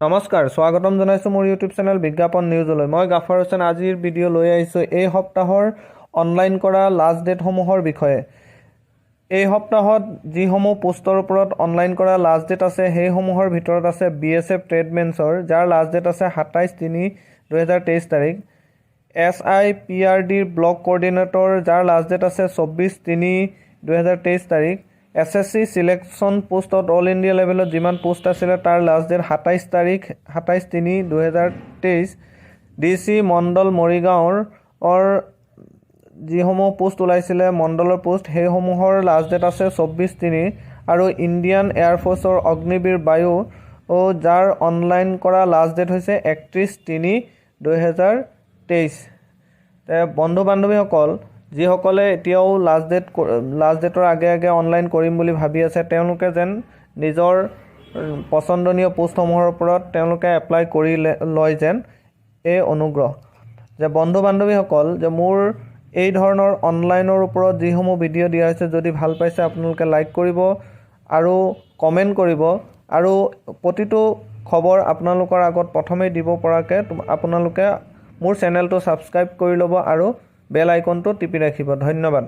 নমস্কাৰ স্বাগতম জনাইছো মোৰ ইউটিউব চেনেল বিজ্ঞাপন নিউজলৈ মই গাফাৰ হোসেন আজিৰ ভিডিঅ' লৈ আহিছো এই সপ্তাহৰ অনলাইন কৰা লাষ্ট ডেট সমূহৰ বিষয়ে এই সপ্তাহত যিসমূহ পোষ্টৰ ওপৰত অনলাইন কৰা লাষ্ট ডেট আছে সেই সমূহৰ ভিতৰত আছে বিএসএফ ট্ৰেডমেন্সৰ যাৰ লাষ্ট ডেট আছে 27/3/2023 তাৰিখ SIPRDৰ ব্লক কোঅৰ্ডিনেটৰ যাৰ লাষ্ট ডেট আছে 24/3/2023 তাৰিখ SSC সিলেকশন পোষ্টত অল ইন্ডিয়া লেভেলত যিমান পোষ্ট আছিল তাৰ লাষ্ট ডেট 27/3/2023 DC মণ্ডল মৰিগাঁওৰ যিসমূহ পোষ্ট ওলাইছিল মণ্ডলৰ পোষ্ট সেইসমূহৰ লাষ্ট ডেট আছে 24/3 আৰু ইণ্ডিয়ান এয়াৰফোৰ্সৰ অগ্নিবীৰ বায়ু যাৰ অনলাইন কৰা লাষ্ট ডেট হৈছে 31/3/2023 বন্ধু বান্ধৱীসকল যিসকলে এতিয়াও লাষ্ট ডেটৰ আগে অনলাইন কৰিম বুলি ভাবি আছে তেওঁলোকে যেন নিজৰ পছন্দনীয় পোষ্টসমূহৰ ওপৰত তেওঁলোকে এপ্লাই কৰি লয় যেন এই অনুগ্ৰহ যে বন্ধু বান্ধৱীসকল যে মোৰ এই ধৰণৰ অনলাইনৰ ওপৰত যিসমূহ ভিডিঅ' দিয়া হৈছে যদি ভাল পাইছে আপোনালোকে লাইক কৰিব আৰু কমেন্ট কৰিব আৰু প্ৰতিটো খবৰ আপোনালোকৰ আগত প্ৰথমে দিব পৰাকে আপোনালোকে মোৰ চেনেলটো সাবস্ক্ৰাইব কৰি ল'ব আৰু বেল আইকনটো টিপি ৰাখিব ধন্যবাদ।